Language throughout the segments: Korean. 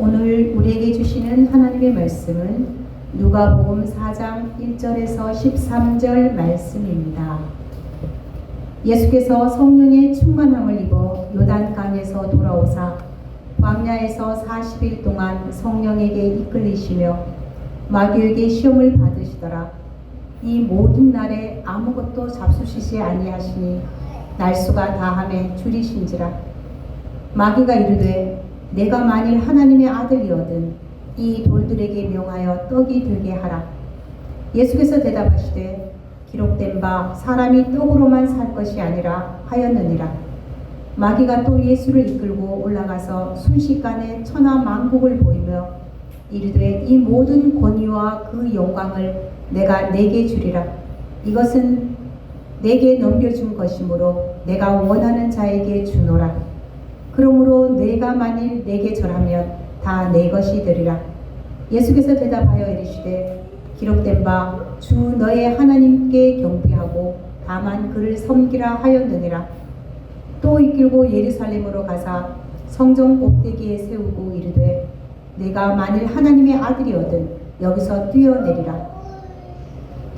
오늘 우리에게 주시는 하나님의 말씀은 누가복음 4장 1절에서 13절 말씀입니다. 예수께서 성령의 충만함을 입어 요단강에서 돌아오사 광야에서 40일 동안 성령에게 이끌리시며 마귀에게 시험을 받으시더라. 이 모든 날에 아무것도 잡수시지 아니하시니 날수가 다함에 줄이신지라. 마귀가 이르되 내가 만일 하나님의 아들이거든 이 돌들에게 명하여 떡이 들게 하라. 예수께서 대답하시되 기록된 바 사람이 떡으로만 살 것이 아니라 하였느니라. 마귀가 또 예수를 이끌고 올라가서 순식간에 천하 만국을 보이며 이르되 이 모든 권위와 그 영광을 내가 네게 주리라. 이것은 내게 넘겨준 것이므로 내가 원하는 자에게 주노라. 그러므로 내가 만일 내게 절하면 다 내 것이 되리라. 예수께서 대답하여 이르시되 기록된 바 주 너의 하나님께 경배하고 다만 그를 섬기라 하였느니라. 또 이끌고 예루살렘으로 가사 성전 꼭대기에 세우고 이르되 내가 만일 하나님의 아들이거든 여기서 뛰어내리라.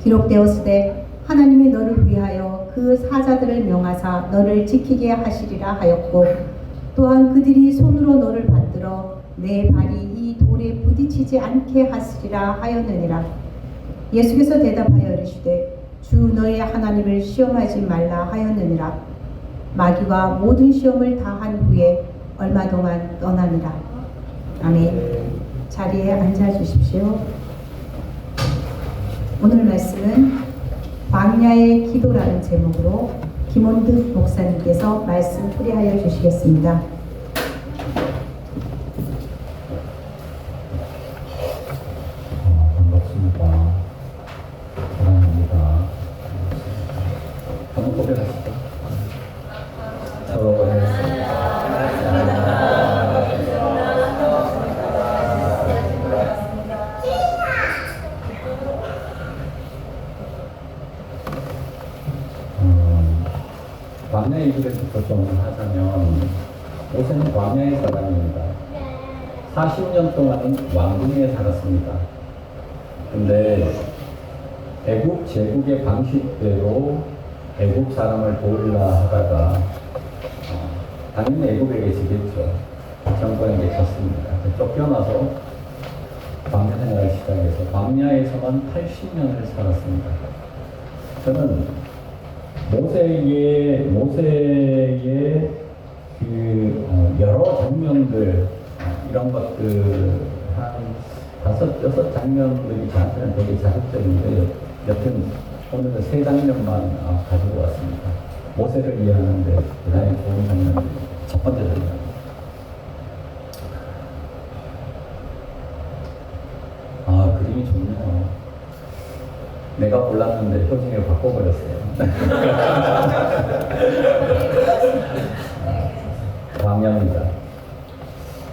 기록되었으되 하나님이 너를 위하여 그 사자들을 명하사 너를 지키게 하시리라 하였고 또한 그들이 손으로 너를 받들어 내 발이 이 돌에 부딪히지 않게 하시리라 하였느니라. 예수께서 대답하여 이르시되 주 너의 하나님을 시험하지 말라 하였느니라. 마귀가 모든 시험을 다 한 후에 얼마 동안 떠나니라. 아멘. 자리에 앉아 주십시오. 오늘 말씀은 광야의 기도라는 제목으로 김원득 목사님께서 말씀 풀이하여 주시겠습니다. 반갑습니다. 사랑합니다. 한번 고백하시죠. 서로 고백하겠습니다. 광야의 길에서 좀 하자면 모세는 광야의 사람입니다. 40년 동안은 왕궁에 살았습니다. 근데 애국 제국의 방식대로 애국 사람을 도우려 하다가 당연히 애국에 계시겠죠. 정권에 계셨습니다. 쫓겨나서 광야 생활을 시작해서 광야에서만 80년을 살았습니다. 저는 모세의 그 여러 장면들 이런 것들 한 5, 6 장면들이 저한테는 되게 자극적인데 여튼 오늘은 3장면만 가지고 왔습니다. 모세를 이해하는데 대단히 좋은 장면입니다. 첫 번째 장면. 그림이 좋네요. 내가 골랐는데 표정을 바꿔버렸어요. 광야입니다.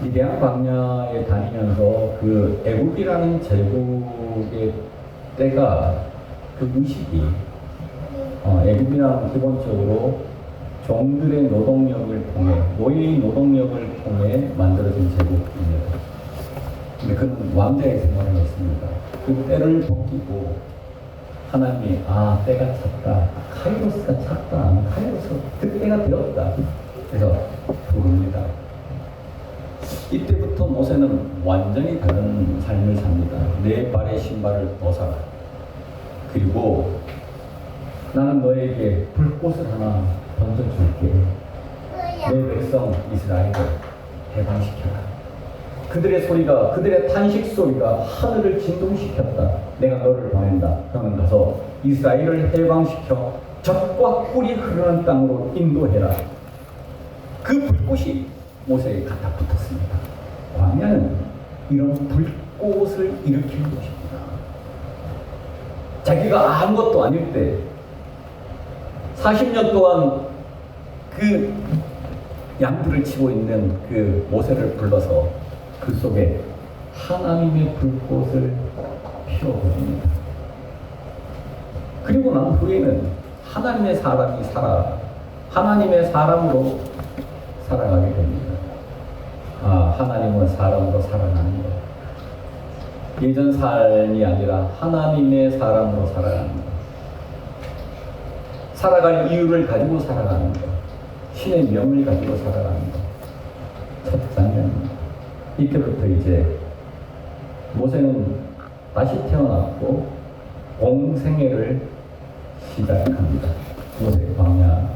위대한 광야에 다니면서 그 애국이라는 제국의 때가 그 의식이 애국이라는 기본적으로 종들의 노동력을 통해 노예의 노동력을 통해 만들어진 제국입니다. 근데 그는 왕자의 생활을 했습니다. 그 때를 벗기고 하나님이 때가 찼다. 카이로스가 찼다. 카이로스 그때가 되었다. 그래서 부릅니다. 이때부터 모세는 완전히 다른 삶을 삽니다. 내 발의 신발을 벗어라. 그리고 나는 너에게 불꽃을 하나 던져줄게. 내 백성 이스라엘을 해방시켜라. 그들의 소리가, 그들의 탄식 소리가 하늘을 진동시켰다. 내가 너를 보낸다. 너는 가서 이스라엘을 해방시켜 젖과 꿀이 흐르는 땅으로 인도해라. 그 불꽃이 모세에 갖다 붙었습니다. 광야는 이런 불꽃을 일으키는 것입니다. 자기가 아무것도 아닐 때 40년 동안 그 양들을 치고 있는 그 모세를 불러서 그 속에 하나님의 불꽃을 피워버립니다. 그리고 난 후에는 하나님의 사람이 하나님의 사람으로 살아가게 됩니다. 하나님은 사람으로 살아가는 것. 예전 삶이 아니라 하나님의 사람으로 살아가는 것. 살아갈 이유를 가지고 살아가는 것. 신의 명을 가지고 살아가는 것. 첫 장면입니다. 이때부터 이제 모세는 다시 태어났고 공생애를 시작합니다. 모세 광야입니다.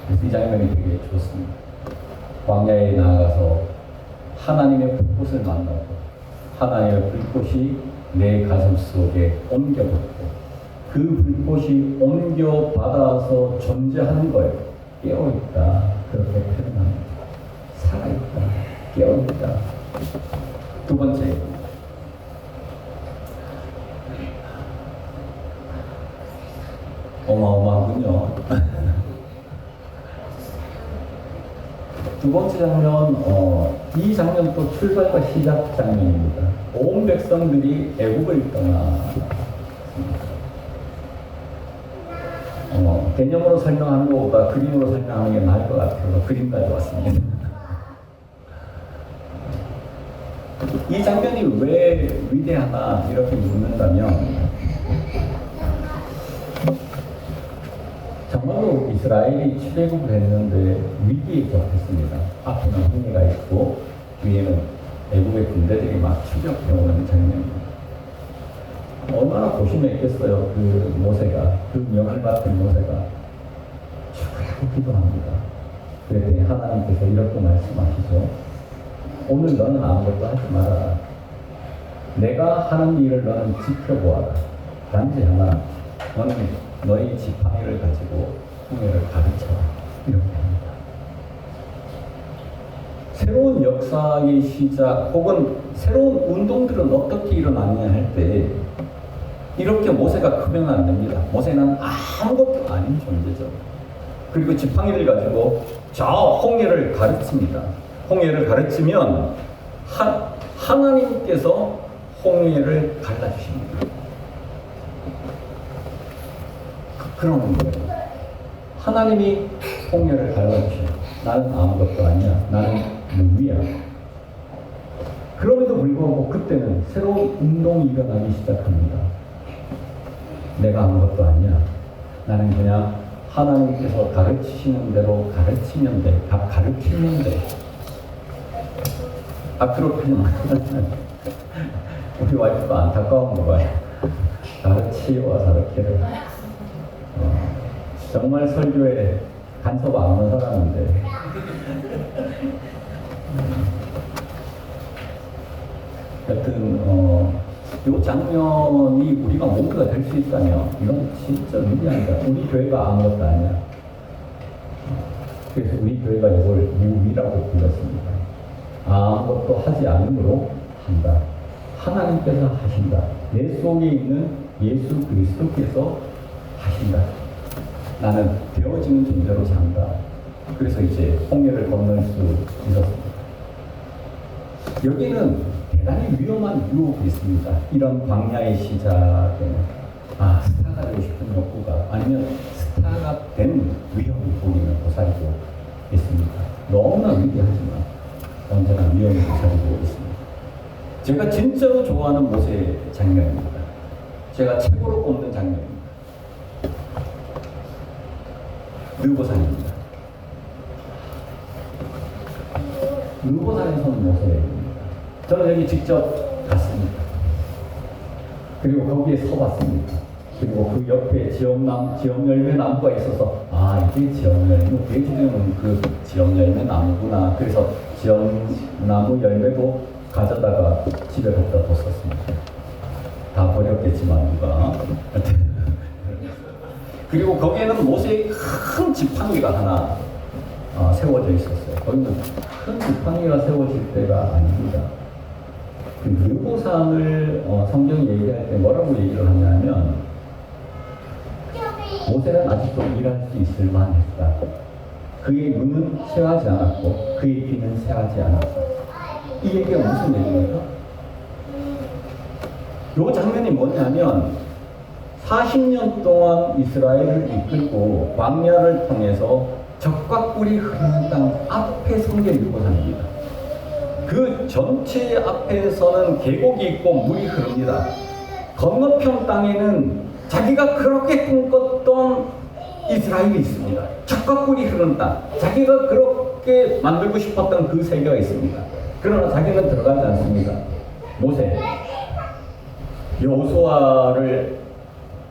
그래서 이 장면이 되게 좋습니다. 광야에 나아가서 하나님의 불꽃을 만나고 하나님의 불꽃이 내 가슴 속에 옮겨받고 그 불꽃이 옮겨받아서 존재하는 거예요. 깨어있다. 그렇게 표현합니다. 살아있다. 깨어있다. 두 번째, 어마어마하군요. 두 번째 장면, 이 장면도 출발과 시작 장면입니다. 온 백성들이 애국을 떠나 개념으로 설명하는 것보다 그림으로 설명하는 게 나을 것 같아서 그림까지 왔습니다. 이 장면이 왜 위대하나 이렇게 묻는다면 정말로 이스라엘이 출애굽을 했는데 위기에 접했습니다. 앞에는 홍해가 있고 뒤에는 애국의 군대들이 막 추격해오는 장면입니다. 얼마나 고심했겠어요. 그 모세가, 그 명을 맡은 모세가 죽으라고 기도합니다. 그랬더니 하나님께서 이렇게 말씀하시죠. 오늘 너는 아무것도 하지 마라. 내가 하는 일을 너는 지켜보아라. 단지 하나, 너는 너희 지팡이를 가지고 홍해를 가르쳐라. 이렇게 합니다. 새로운 역사의 시작 혹은 새로운 운동들은 어떻게 일어나느냐 할 때 이렇게 모세가 크면 안 됩니다. 모세는 아무것도 아닌 존재죠. 그리고 지팡이를 가지고 저 홍해를 가르칩니다. 홍해를 가르치면 하나님께서 홍해를 갈라주십니다. 그러는 거예요. 하나님이 홍해를 갈라주셔요. 나는 아무것도 아니야. 나는 누구야. 그럼에도 불구하고 그때는 새로운 운동이 일어나기 시작합니다. 내가 아무것도 아니야. 나는 그냥 하나님께서 가르치시는 대로 가르치면 돼. 가르치면 돼. 그렇군요. 우리 와이프가 안타까운 거 봐요. 가르치와 가르치를. 정말 설교에 간섭 안 하는 사람인데. 여튼, 이 장면이 우리가 모두가 될 수 있다면, 이건 진짜 위대합니다. 우리 교회가 아무것도 아니야. 그래서 우리 교회가 이걸 무위라고 불렀습니다. 아무것도 하지 않음으로 한다. 하나님께서 하신다. 내 속에 있는 예수 그리스도께서 하신다. 나는 되어지는 존재로 산다. 그래서 이제 홍해를 건널 수 있었습니다. 여기는 대단히 위험한 유혹이 있습니다. 이런 광야의 시작에는 스타가 되고 싶은 욕구가 아니면 스타가 된 위험이 보이는 고사리고 있습니다. 너무나 위대하지만 언제나 위험이 고사리고 있습니다. 제가 진짜로 좋아하는 모세 장면입니다. 제가 최고로 꼽는 장면입니다. 느보산입니다. 느보산에서는 모세입니다. 저는 여기 직접 갔습니다. 그리고 거기에 서봤습니다. 그리고 그 옆에 지역열매 나무가 있어서 이게 지역열매, 돼지들은 그 지역열매 나무구나. 그래서 지역나무 열매도 가져다가 집에 갖다 뒀었습니다. 다 버렸겠지만 누가. 그리고 거기에는 모세의 큰 지팡이가 하나 세워져 있었어요. 거기는 큰 지팡이가 세워질 때가 아닙니다. 그 느보산을 성경이 얘기할 때 뭐라고 얘기를 하냐면 모세는 아직도 일할 수 있을 만했다. 그의 눈은 쇠하지 않았고 그의 귀는 쇠하지 않았다. 이 얘기가 무슨 얘기입니까? 이 장면이 뭐냐면 40년 동안 이스라엘을 이끌고 광야를 통해서 적과 꿀이 흐르는 땅 앞에 성경이 있고 삽니다. 그 전체 앞에서는 계곡이 있고 물이 흐릅니다. 건너편 땅에는 자기가 그렇게 꿈꿨던 이스라엘이 있습니다. 적과 꿀이 흐르는 땅, 자기가 그렇게 만들고 싶었던 그 세계가 있습니다. 그러나 자기는 들어가지 않습니다. 모세, 여호수아를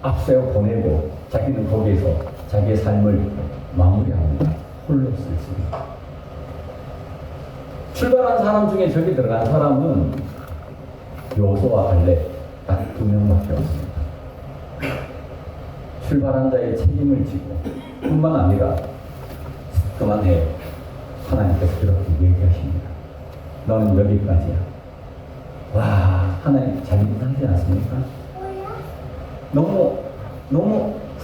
앞세워 보내고 자기는 거기에서 자기의 삶을 마무리합니다. 홀로 있습니다. 출발한 사람 중에 저기 들어간 사람은 여호수아 갈렙 딱 2명밖에 없습니다. 출발한 자의 책임을 지고 뿐만 아니라 그만해, 하나님께서 그렇게 얘기하십니다. 너는 여기까지야. 와, 하나님 잔인하지 않습니까? 너무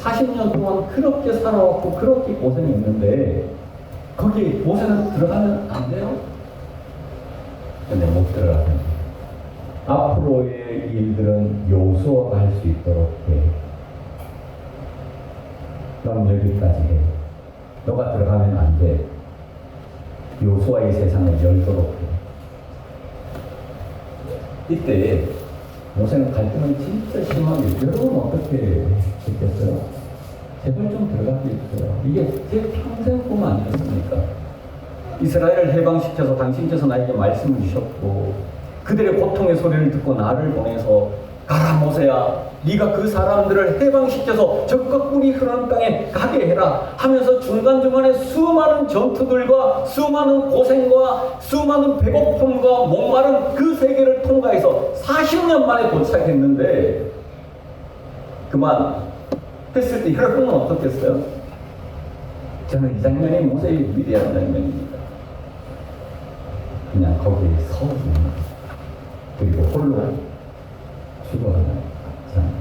40년 동안 그렇게 살아왔고 그렇게 고생했는데 거기 모세는 들어가면 안 돼요? 근데 못 들어가요. 앞으로의 일들은 여호수아가 할 수 있도록 해. 넌 여기까지 해. 너가 들어가면 안 돼. 여호수아의 세상을 열도록 해. 이때 모세는 갈등을 진짜 심하게, 여러분 어떻게 했겠어요? 제발 좀 들어가게 해주세요. 이게 제 평생 꿈 아니었습니까? 이스라엘을 해방시켜서 당신께서 나에게 말씀을 주셨고 그들의 고통의 소리를 듣고 나를 보내서 가라 모세야, 네가 그 사람들을 해방시켜서 적과 꿀이 흐르는 땅에 가게 해라 하면서 중간중간에 수많은 전투들과 수많은 고생과 수많은 배고픔과 목마른 그 세계를 통과해서 40년 만에 도착했는데 그만 했을 때 여러분은 어떻겠어요? 저는 이 장면이 모세의 위대한 장면입니다. 그냥 거기에 서있는, 그리고 홀로 죽어가는 장면.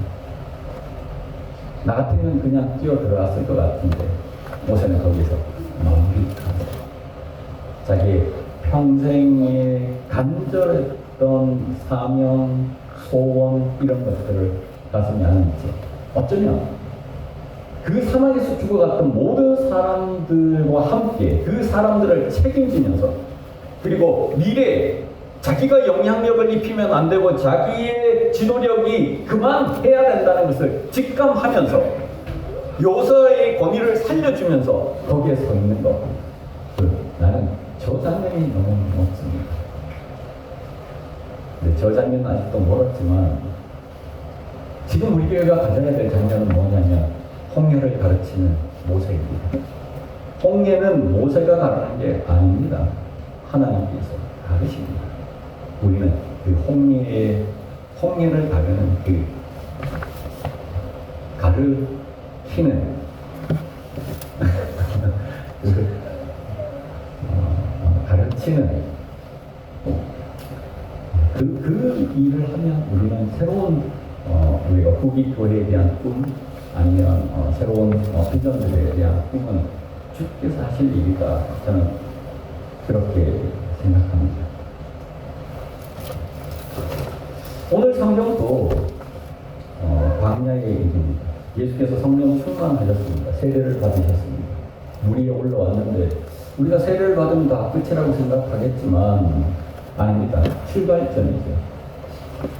나 같으면 그냥 뛰어 들어갔을 것 같은데 모세는 거기서 마무리합니다. 자기 평생에 간절했던 사명, 소원 이런 것들을 가슴에 안은 채 어쩌면 그 사막에서 죽어갔던 모든 사람들과 함께 그 사람들을 책임지면서, 그리고 미래에 자기가 영향력을 입히면 안 되고 자기의 지도력이 그만해야 된다는 것을 직감하면서 여호수아의 권위를 살려주면서 거기에 서 있는 것. 나는 저 장면이 너무 멋집니다. 근데 저 장면은 아직도 멀었지만 지금 우리 교회가 가져야 될 장면은 뭐냐면 홍해를 가르치는 모세입니다. 홍해는 모세가 가르치는 게 아닙니다. 하나님께서 가르칩니다. 우리는 그 홍해를 가르는 그 가르치는 가르치는 그 일을 하면 우리는 새로운 우리가 후기 교회에 대한 꿈, 아니면 새로운 비전들에 대한 꿈은 주께서 하실 일이다. 저는 그렇게 생각합니다. 오늘 성경도 광야의 일입니다. 예수께서 성령 충만하셨습니다. 세례를 받으셨습니다. 물 위에 올라왔는데 우리가 세례를 받으면 다 끝이라고 생각하겠지만 아닙니다. 출발점이죠.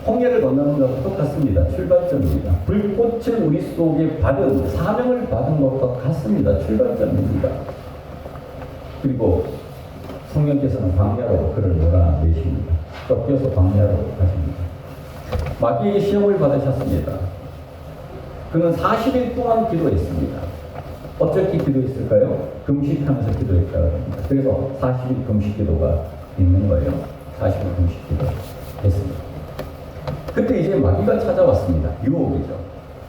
홍해를 건너는 것과 똑같습니다. 출발점입니다. 불꽃을 우리 속에 받은, 사명을 받은 것과 같습니다. 출발점입니다. 그리고 성령께서는 광야로 그를 몰아내십니다. 쫓겨서 광야로 가십니다. 마귀의 시험을 받으셨습니다. 그는 40일 동안 기도했습니다. 어떻게 기도했을까요? 금식하면서 기도했다고 합니다. 그래서 40일 금식 기도가 있는 거예요. 40일 금식 기도 했습니다. 그때 이제 마귀가 찾아왔습니다. 유혹이죠.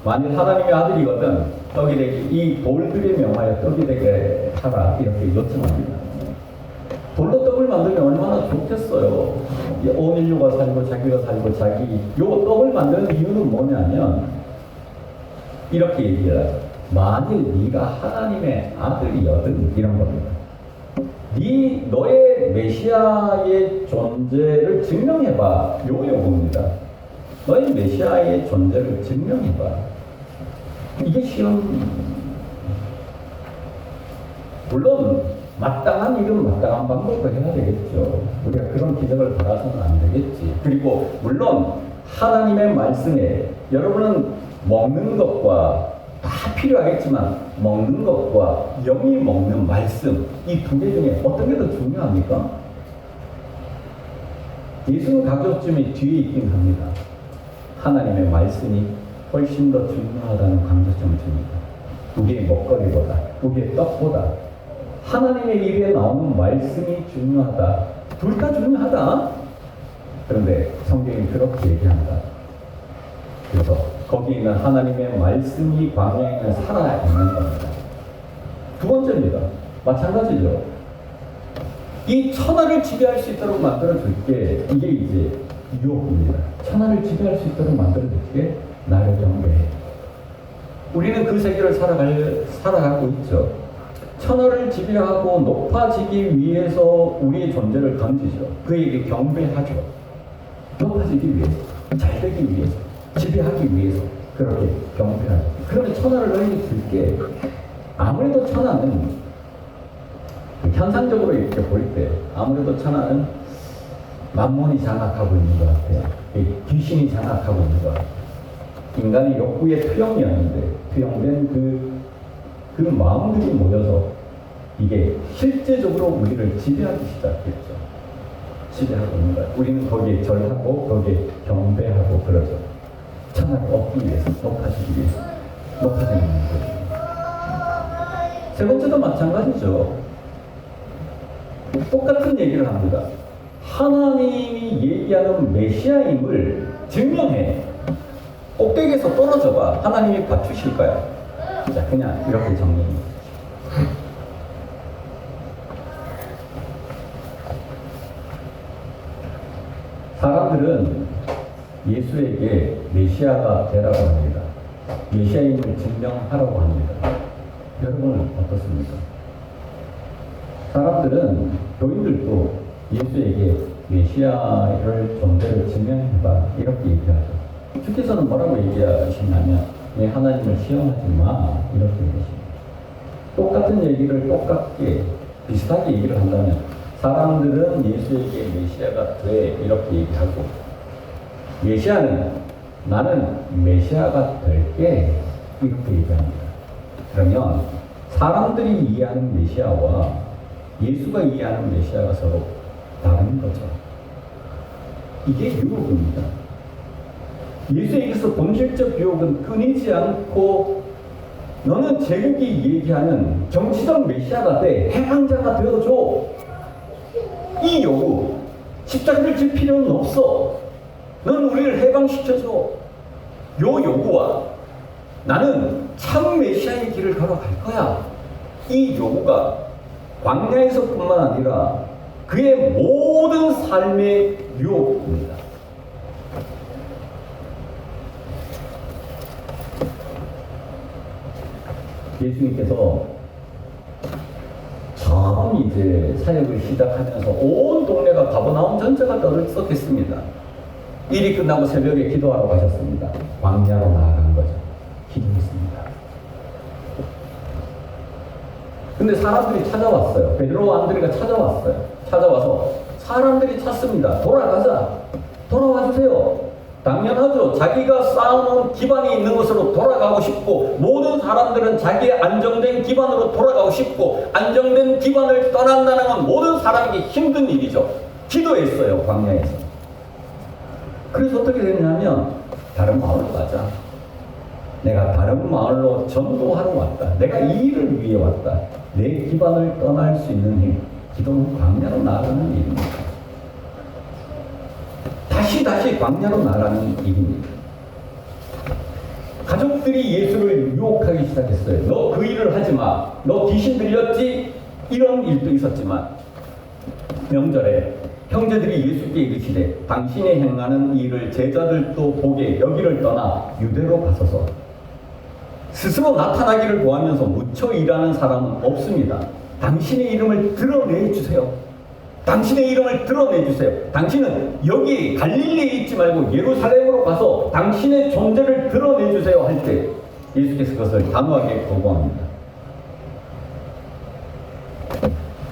만일 하나님의 아들이거든 떡이 되게, 이 돌들에 명하여 떡이 되게 하라, 이렇게 요청합니다. 돌로 떡을 만들면 얼마나 좋겠어요. 온 인류가 살고 자기가 살고 자기 요 떡을 만드는 이유는 뭐냐면 이렇게 얘기를 하죠. 만일 네가 하나님의 아들이거든, 이런 겁니다. 너의 메시아의 존재를 증명해봐. 요 요구입니다. 너의 메시아의 존재를 증명해봐. 이게 시험. 물론 마땅한 일은 마땅한 방법으로 해야 되겠죠. 우리가 그런 기적을 받아서는 안 되겠지. 그리고 물론 하나님의 말씀에 여러분은 먹는 것과 다 필요하겠지만 먹는 것과 영이 먹는 말씀 이 두 개 중에 어떤 게 더 중요합니까? 예수는 가급점이 뒤에 있긴 합니다. 하나님의 말씀이 훨씬 더 중요하다는 강조점을 줍니다. 우리의 먹거리보다, 우리의 떡보다 하나님의 입에 나오는 말씀이 중요하다. 둘 다 중요하다. 그런데 성경이 그렇게 얘기한다. 그래서 거기 있는 하나님의 말씀이 광야에는 살아있는 겁니다. 두 번째입니다. 마찬가지죠. 이 천하를 지배할 수 있도록 만들어줄게. 이게 이제 유혹입니다. 천하를 지배할 수 있도록 만들어줄게. 나를 경배해. 우리는 그 세계를 살아가고 있죠. 천하를 지배하고 높아지기 위해서 우리의 존재를 던지죠. 그에게 경배하죠. 높아지기 위해서, 잘 되기 위해서, 지배하기 위해서 그렇게 경배하죠. 그러면 천하를 너에게 줄게. 아무래도 천하는 현상적으로 이렇게 볼 때 아무래도 천하는 만몬이 장악하고 있는 것 같아요. 귀신이 장악하고 있는 것 같아요. 인간의 욕구의 투영이었는데 투영된 그 마음들이 모여서 이게 실제적으로 우리를 지배하기 시작했죠. 지배하고 있는 거예요. 우리는 거기에 절하고 거기에 경배하고 그러죠. 천하를 얻기 위해서, 높아지기 위해서, 높아지는 거죠. 세 번째도 마찬가지죠. 똑같은 얘기를 합니다. 하나님이 얘기하는 메시아임을 증명해. 꼭대기에서 떨어져 봐. 하나님이 받추실까요? 자, 그냥 이렇게 정리합니다. 사람들은 예수에게 메시아가 되라고 합니다. 메시아임을 증명하라고 합니다. 여러분은 어떻습니까? 사람들은, 교인들도 예수에게 메시아를 존재를 증명해봐 이렇게 얘기하죠. 주께서는 뭐라고 얘기하시냐면 하나님을 시험하지 마 이렇게 얘기하십니다. 똑같은 얘기를 똑같게 비슷하게 얘기를 한다면 사람들은 예수에게 메시아가 돼 이렇게 얘기하고 메시아는 나는 메시아가 될게 이렇게 얘기합니다. 그러면 사람들이 이해하는 메시아와 예수가 이해하는 메시아가 서로 다른 거죠. 이게 유혹입니다. 예수에게서 본질적 유혹은 끊이지 않고 너는 제국이 얘기하는 정치적 메시아가 돼, 해방자가 되어줘. 이 요구, 십자가를 질 필요는 없어. 넌 우리를 해방시켜줘. 요 요구와 나는 참 메시아의 길을 걸어갈 거야. 이 요구가 광야에서뿐만 아니라 그의 모든 삶의 유혹입니다. 예수님께서 처음 이제 사역을 시작하면서 온 동네가 가버나움 전체가 떠들썩했습니다. 일이 끝나고 새벽에 기도하러 가셨습니다. 광야로 나아간 거죠. 기도했습니다. 근데 사람들이 찾아왔어요. 베드로와 안드레가 찾아왔어요. 찾아와서 사람들이 찾습니다. 돌아가자. 돌아와 주세요. 당연하죠. 자기가 쌓아놓은 기반이 있는 것으로 돌아가고 싶고 모든 사람들은 자기의 안정된 기반으로 돌아가고 싶고 안정된 기반을 떠난다는 건 모든 사람에게 힘든 일이죠. 기도했어요. 광야에서. 그래서 어떻게 됐냐면 다른 마을로 가자. 내가 다른 마을로 전도하러 왔다. 내가 이 일을 위해 왔다. 내 기반을 떠날 수 있는 힘. 기도는 광야로 나아가는 일입니다. 다시 광야로 나가는 일입니다. 가족들이 예수를 유혹하기 시작했어요. 너 그 일을 하지 마. 너 귀신 들렸지? 이런 일도 있었지만 명절에 형제들이 예수께 이르시되 당신이 행하는 일을 제자들도 보게 여기를 떠나 유대로 가소서. 스스로 나타나기를 구하면서 무쳐 일하는 사람은 없습니다. 당신의 이름을 드러내 주세요. 당신의 이름을 드러내 주세요. 당신은 여기 갈릴리에 있지 말고 예루살렘으로 가서 당신의 존재를 드러내 주세요 할 때 예수께서 그것을 단호하게 거부합니다.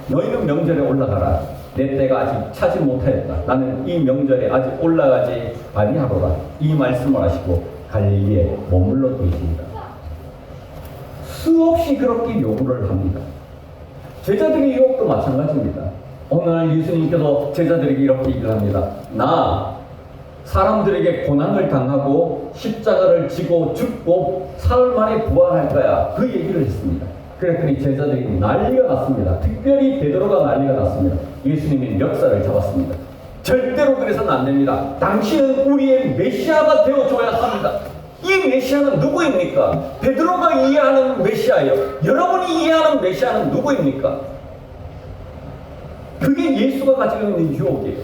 너희는 명절에 올라가라. 내 때가 아직 차지 못하였다. 나는 이 명절에 아직 올라가지 아니하노라. 이 말씀을 하시고 갈릴리에 머물러 계십니다. 수없이 그렇게 요구를 합니다. 제자들의 유혹도 마찬가지입니다. 어느 날 예수님께서 제자들에게 이렇게 얘기를 합니다. 나 사람들에게 고난을 당하고 십자가를 지고 죽고 사흘 만에 부활할 거야. 그 얘기를 했습니다. 그랬더니 제자들이 난리가 났습니다. 특별히 베드로가 난리가 났습니다. 예수님이 멱살을 잡았습니다. 절대로 그래서는 안 됩니다. 당신은 우리의 메시아가 되어줘야 합니다. 이 메시아는 누구입니까? 베드로가 이해하는 메시아예요. 여러분이 이해하는 메시아는 누구입니까? 그게 예수가 가지고 있는 유혹이에요.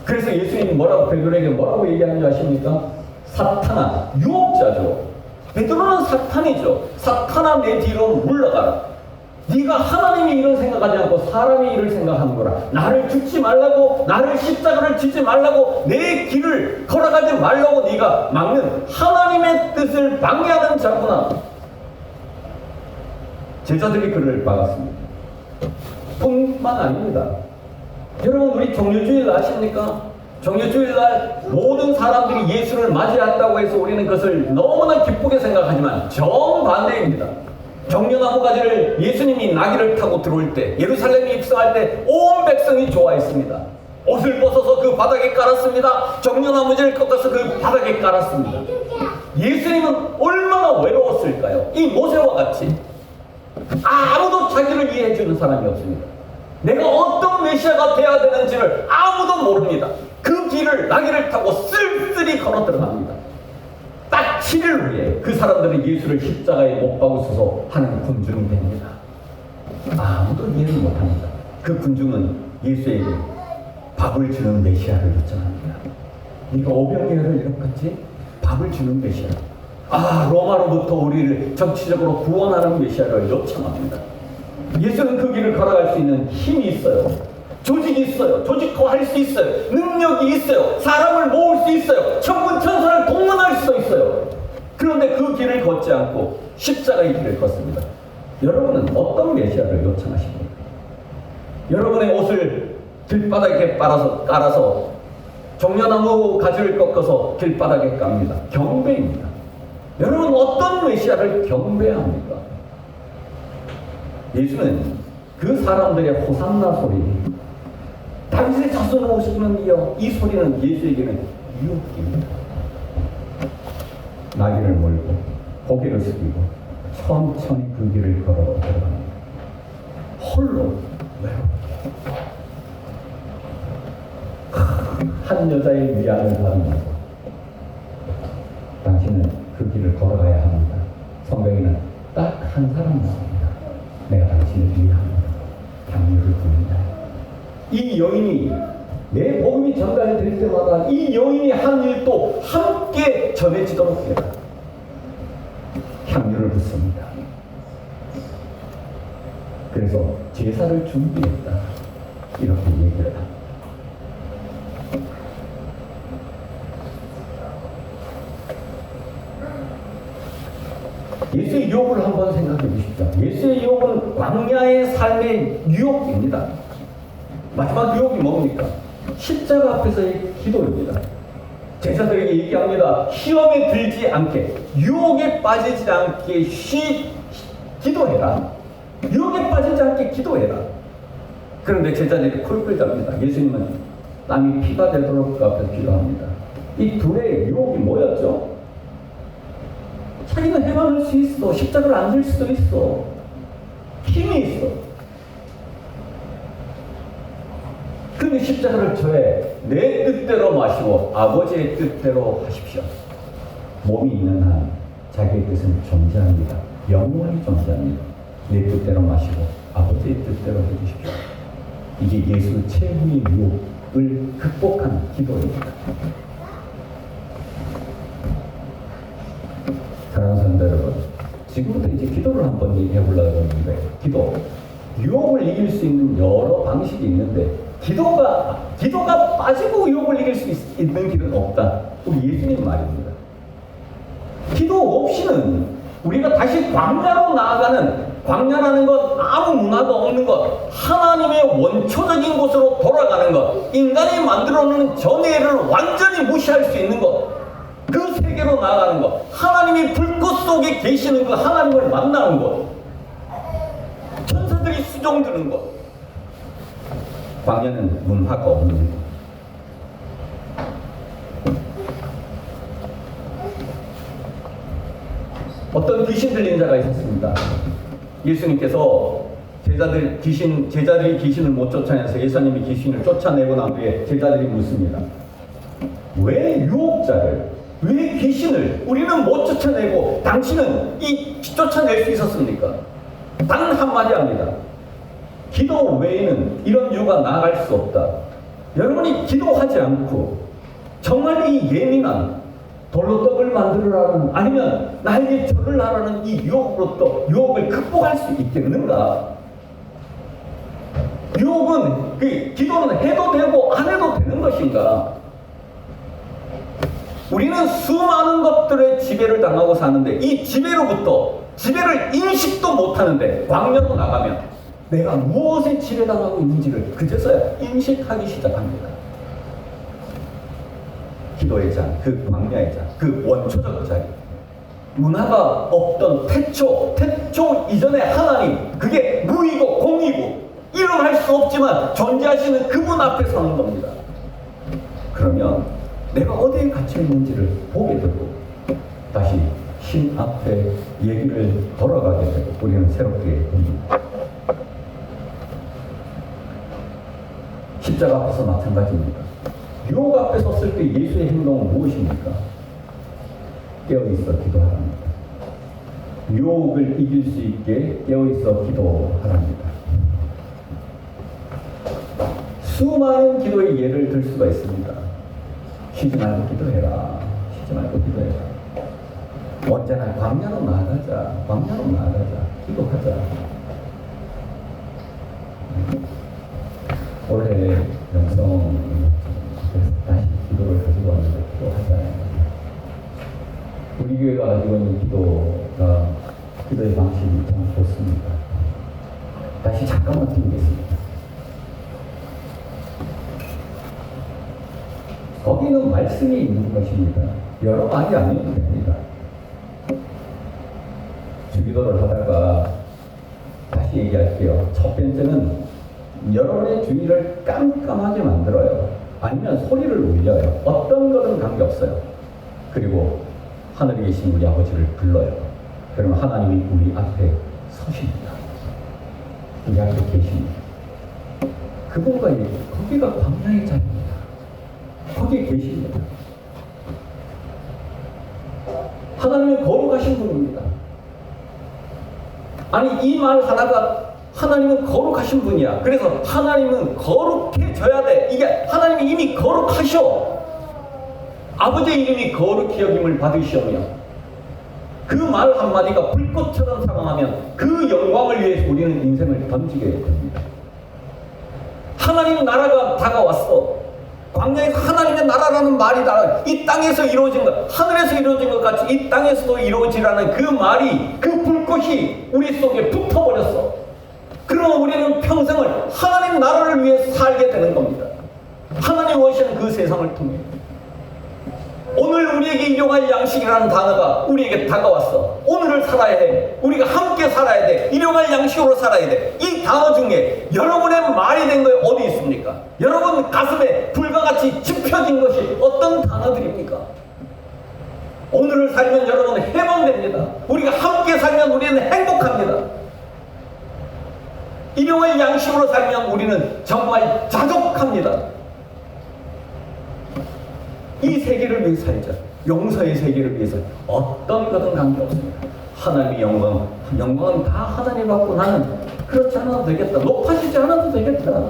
그래서 예수님이 베드로에게 뭐라고 얘기하는지 아십니까? 사탄아, 유혹자죠. 베드로는 사탄이죠. 사탄아, 내 뒤로 물러가라. 네가 하나님의 일을 생각하지 않고 사람의 일을 생각하는 거라. 나를 죽지 말라고, 나를 십자가를 지지 말라고, 내 길을 걸어가지 말라고 네가 막는 하나님의 뜻을 방해하는 자구나. 제자들이 그를 막았습니다. 뿐만 아닙니다. 여러분, 우리 종료주일 아십니까? 종료주일날 모든 사람들이 예수를 맞이했다고 해서 우리는 그것을 너무나 기쁘게 생각하지만 정반대입니다. 종려나무 가지를 예수님이 나귀를 타고 들어올 때, 예루살렘에 입성할 때 온 백성이 좋아했습니다. 옷을 벗어서 그 바닥에 깔았습니다. 종려나무지를 꺾어서 그 바닥에 깔았습니다. 예수님은 얼마나 외로웠을까요? 이 모세와 같이 아무도 자기를 이해해 주는 사람이 없습니다. 내가 어떤 메시아가 되어야 되는지를 아무도 모릅니다. 그 길을 나귀를 타고 쓸쓸히 걸어 들어갑니다. 딱 7일 후에 그 사람들은 예수를 십자가에 못 박으소서 하는 군중이 됩니다. 아무도 이해를 못합니다. 그 군중은 예수에게 밥을 주는 메시아를 요청합니다. 네가 오병이어를 일으켰지? 밥을 주는 메시아. 로마로부터 우리를 정치적으로 구원하는 메시아를 요청합니다. 예수는 그 길을 걸어갈 수 있는 힘이 있어요. 조직이 있어요. 조직화할 수 있어요. 능력이 있어요. 사람을 모을 수 있어요. 천군 천사를 동원할 수도 있어요. 그런데 그 길을 걷지 않고 십자가의 길을 걷습니다. 여러분은 어떤 메시아를 요청하십니까? 여러분의 옷을 길바닥에 깔아서 종려나무 가지를 꺾어서 길바닥에 깝니다. 경배입니다. 여러분, 어떤 메시아를 경배합니까? 예수는 그 사람들의 호산나 소리, 다윗의 자손 오시는 이여, 이 소리는 예수에게는 유혹입니다. 나귀를 몰고 고개를 숙이고 천천히 그 길을 걸어 들어갑니다. 홀로 외롭게 한 여자의 위안을 받으면서 당신은 그 길을 걸어가야 합니다. 성경에는 딱 한 사람 나옵니다. 내가 당신을 위합니다. 향유를 붓는다. 이 여인이 내 복음이 전달될 때마다 이 여인이 한 일도 함께 전해지도록 해라. 향유를 붓습니다. 그래서 제사를 준비했다. 이렇게 얘기를 합니다. 예수의 유혹을 한번 생각해 보십시오. 예수의 유혹은 광야의 삶의 유혹입니다. 마지막 유혹이 뭡니까? 십자가 앞에서의 기도입니다. 제자들에게 얘기합니다. 시험에 들지 않게, 유혹에 빠지지 않게 기도해라. 유혹에 빠지지 않게 기도해라. 그런데 제자들이 쿨쿨 잡니다. 예수님은 땀이 피가 되도록 그 앞에서 기도합니다. 이 둘의 유혹이 뭐였죠? 자기는 해방할 수 있어. 십자가를 안 들 수도 있어. 힘이 있어. 근데 십자가를 저의 내 뜻대로 마시고 아버지의 뜻대로 하십시오. 몸이 있는 한 자기의 뜻은 존재합니다. 영원히 존재합니다. 내 뜻대로 마시고 아버지의 뜻대로 해주십시오. 이게 예수 최후의 유혹을 극복한 기도입니다. 사랑하는 성도 여러분, 지금부터 이제 기도를 한번 얘기해 보려고 하는데, 기도, 유혹을 이길 수 있는 여러 방식이 있는데, 기도가 빠지고 유혹을 이길 수 있는 길은 없다. 우리 예수님 말입니다. 기도 없이는 우리가 다시 광야로 나아가는 광야라는 건 아무 문화도 없는 것, 하나님의 원초적인 곳으로 돌아가는 것, 인간이 만들어 놓은 전예를 완전히 무시할 수 있는 것, 그 세계로 나아가는 것, 하나님이 불꽃 속에 계시는 그 하나님을 만나는 것, 천사들이 수종드는 것. 광야는 문화가 없는 것. 어떤 귀신 들린 자가 있었습니다. 예수님께서 제자들이 귀신을 못 쫓아내서 예수님이 귀신을 쫓아내고 난 뒤에 제자들이 묻습니다. 왜 유혹자를, 왜 귀신을 우리는 못 쫓아내고 당신은 쫓아낼 수 있었습니까? 단 한마디 합니다. 기도 외에는 이런 유가 나아갈 수 없다. 여러분이 기도하지 않고 정말 이 예민한 돌로 떡을 만들으라는, 아니면 나에게 절을 하라는 이 유혹으로부터 유혹을 극복할 수 있겠는가? 유혹은, 기도는 해도 되고 안 해도 되는 것인가? 우리는 수많은 것들의 지배를 당하고 사는데, 이 지배를 인식도 못하는데, 광야로 나가면 내가 무엇에 지배당하고 있는지를 그제서야 인식하기 시작합니다. 기도의 자, 그 광야의 자, 그 원초적 자리, 문화가 없던 태초 이전의 하나님, 그게 무이고 공이고 일어날 수 없지만 존재하시는 그분 앞에 서는 겁니다. 그러면 내가 어디에 갇혀 있는지를 보게 되고 다시 신 앞에 얘기를 돌아가게 되고 우리는 새롭게 됩니다. 십자가 앞에서 마찬가지입니다. 유혹 앞에 섰을 때 예수의 행동은 무엇입니까? 깨어있어 기도하랍니다. 유혹을 이길 수 있게 깨어있어 기도하랍니다. 수많은 기도의 예를 들 수가 있습니다. 쉬지 말고 기도해라. 쉬지 말고 기도해라. 언제나 광야로 나아가자. 광야로 나아가자. 기도하자. 올해 영성 다시 기도를 가지고 왔는데 기도하자. 우리 교회가 가지고 있는 기도의 방식이 참 좋습니다. 다시 잠깐만 드리겠습니다. 거기는 말씀이 있는 것입니다. 여러 말이 아니어도 됩니다. 주기도를 하다가 다시 얘기할게요. 첫 번째는 여러분의 주의를 깜깜하게 만들어요. 아니면 소리를 울려요. 어떤 것은 관계없어요. 그리고 하늘에 계신 우리 아버지를 불러요. 그러면 하나님이 우리 앞에 서십니다. 우리 앞에 계십니다. 그분과 거기가 광야의 자리입니다. 거기에 계십니다. 하나님은 거룩하신 분입니다. 아니 이 말 하나가 하나님은 거룩하신 분이야. 그래서 하나님은 거룩해져야 돼. 이게 하나님이 이미 거룩하셔. 아버지의 이름이 거룩히 여김을 받으시오며 그 말 한마디가 불꽃처럼 사랑하면 그 영광을 위해서 우리는 인생을 던지게 됩니다. 하나님 나라가 다가왔어. 광야에서 하나님의 나라라는 말이 이 땅에서 이루어진 것, 하늘에서 이루어진 것 같이 이 땅에서도 이루어지라는 그 말이, 그 불꽃이 우리 속에 붙어버렸어. 그러면 우리는 평생을 하나님 나라를 위해 살게 되는 겁니다. 하나님 원하시는 그 세상을 통해. 오늘 우리에게 일용할 양식이라는 단어가 우리에게 다가왔어. 오늘을 살아야 해. 우리가 함께 살아야 돼. 일용할 양식으로 살아야 돼. 이 단어 중에 여러분의 말이 된 거에 어디 있습니까? 여러분 가슴에 불과 같이 짚혀진 것이 어떤 단어들입니까? 오늘을 살면 여러분은 해방됩니다. 우리가 함께 살면 우리는 행복합니다. 일용할 양식으로 살면 우리는 정말 자족합니다. 이 세계를 위해 살자. 용서의 세계를 위해서 어떤 것은 관계없습니다. 하나님의 영광은 다 하나님 받고 나는 그렇지 않아도 되겠다. 높아지지 않아도 되겠다.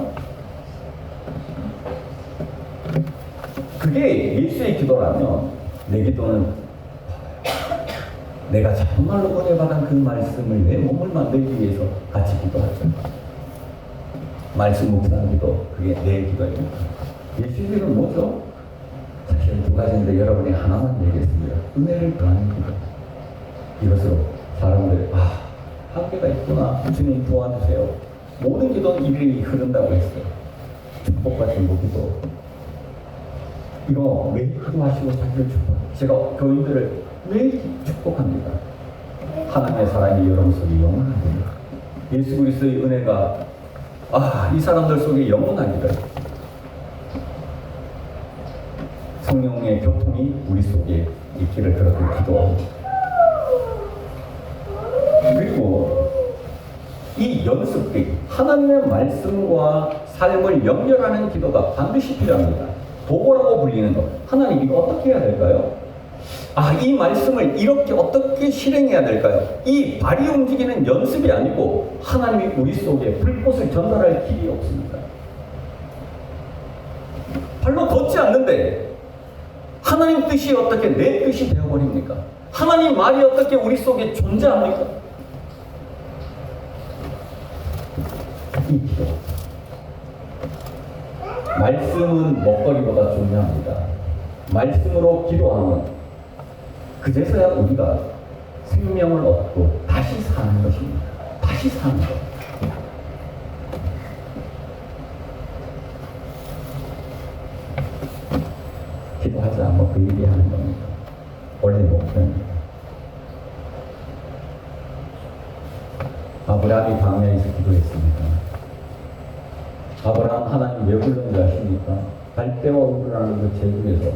그게 예수의 기도라면 내 기도는 내가 정말로 은혜받은 그 말씀을 내 몸을 만들기 위해서 같이 기도하자. 말씀 묵상 기도, 그게 내 기도입니다. 예수의 기도는 뭐죠? 사실 두 가지인데 여러분이 하나만 얘기했습니다. 은혜를 더하는 기도. 이것으로 사람들 한계가 있구나. 주님 도와주세요. 모든 기도는 이리 흐른다고 했어요. 축복받은 기도. 이거 매일 기도하시고 자기를 축복. 제가 교인들을 매일 축복합니다. 하나님의 사랑이 여러분 속에 영원합니다. 예수 그리스도의 은혜가 이 사람들 속에 영원하기를. 성령의 교통이 우리 속에 있기를 그렇게 기도합니다. 그리고 이 연습이 하나님의 말씀과 삶을 연결하는 기도가 반드시 필요합니다. 도구라고 불리는 것. 하나님 이거 어떻게 해야 될까요? 이 말씀을 이렇게 어떻게 실행해야 될까요? 이 발이 움직이는 연습이 아니고 하나님이 우리 속에 불꽃을 전달할 길이 없습니다. 발로 걷지 않는데 하나님 뜻이 어떻게 내 뜻이 되어버립니까? 하나님 말이 어떻게 우리 속에 존재합니까? 이 기도. 말씀은 먹거리보다 중요합니다. 말씀으로 기도하면 그제서야 우리가 생명을 얻고 다시 사는 것입니다. 다시 사는 것. 기도하지 않고 그 얘기하는 겁니다. 원래 목표입니다. 아브라함이 광야에서 기도했습니다. 아브라함 하나님 왜 불렀는지 아십니까? 갈대와 우르라는 그 제국에서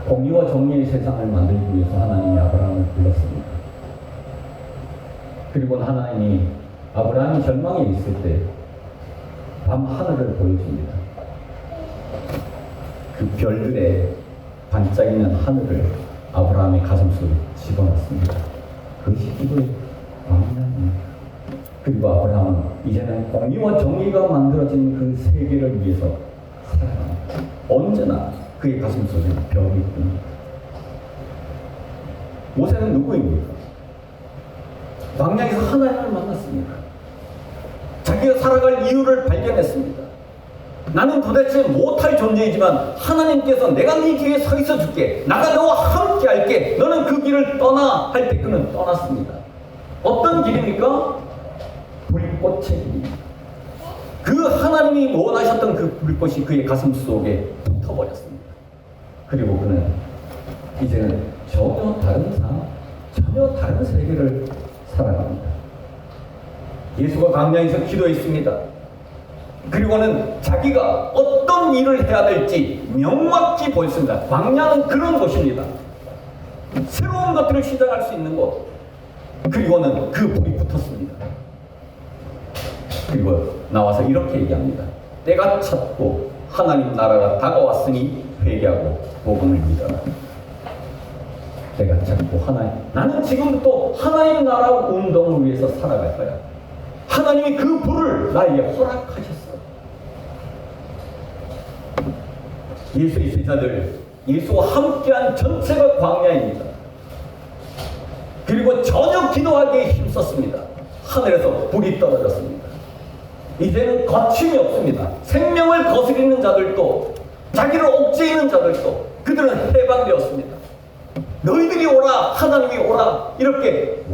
공의와 정의의 세상을 만들기 위해서 하나님이 아브라함을 불렀습니다. 그리고 하나님이 아브라함이 절망에 있을 때 밤 하늘을 보여줍니다. 그 별들의 반짝이는 하늘을 아브라함의 가슴 속에 집어넣습니다. 그것이 기도의 광야입니다. 그리고 아브라함은 이제는 공의와 정의가 만들어진 그 세계를 위해서 살아갑니다. 언제나 그의 가슴 속에 벽이 있습니다. 모세는 누구입니까? 광야에서 하나님을 만났습니다. 자기가 살아갈 이유를 발견했습니다. 나는 도대체 못할 존재이지만 하나님께서 내가 네 뒤에 서 있어 줄게. 나가 너와 함께 할게. 너는 그 길을 떠나 할 때 그는 떠났습니다. 어떤 길입니까? 불꽃의 길입니다. 그 하나님이 원하셨던 그 불꽃이 그의 가슴 속에 붙어버렸습니다. 그리고 그는 이제는 전혀 다른 삶, 전혀 다른 세계를 살아갑니다. 예수가 광야에서 기도했습니다. 그리고는 자기가 어떤 일을 해야 될지 명확히 보였습니다. 광야는 그런 곳입니다. 새로운 것들을 시작할 수 있는 곳. 그리고는 그 불이 붙었습니다. 그리고 나와서 이렇게 얘기합니다. 때가 찼고 하나님 나라가 다가왔으니 회개하고 복음을 믿어라. 때가 찼고 나는 지금부터 하나님 나라 운동을 위해서 살아갈 거야. 하나님이 그 불을 나에게 허락하셨어. 예수의 제자들, 예수와 함께한 전체가 광야입니다. 그리고 전혀 기도하기에 힘썼습니다. 하늘에서 불이 떨어졌습니다. 이제는 거침이 없습니다. 생명을 거스리는 자들도, 자기를 억제하는 자들도 그들은 해방되었습니다. 너희들이 오라, 하나님이 오라, 이렇게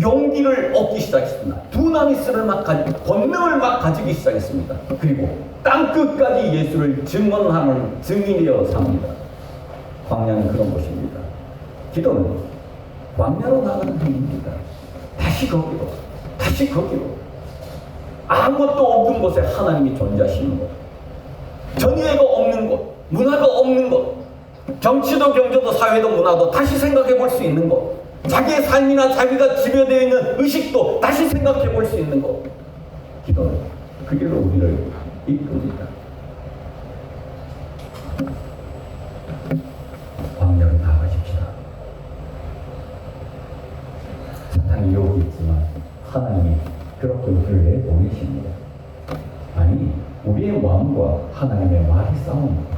용기를 얻기 시작했습니다. 두나미스를 권능을 막 가지기 시작했습니다. 그리고 땅끝까지 예수를 증언하는 증인이어 삽니다. 광야는 그런 곳입니다. 기도는 광야로 나가는 행위입니다. 다시 거기로. 아무것도 없는 곳에 하나님이 존재하시는 곳. 전의가 없는 곳, 문화가 없는 곳, 정치도 경제도 사회도 문화도 다시 생각해 볼 수 있는 곳. 자기의 삶이나 자기가 지배되어 있는 의식도 다시 생각해 볼 수 있는 것. 기도는 그 길로 우리를 이끕니다. 광야로 나아가십시다. 사탄이 유혹이 있지만 하나님이 그렇게 우리를 내보내십니다. 아니, 우리의 마음과 하나님의 말이 싸웁니다.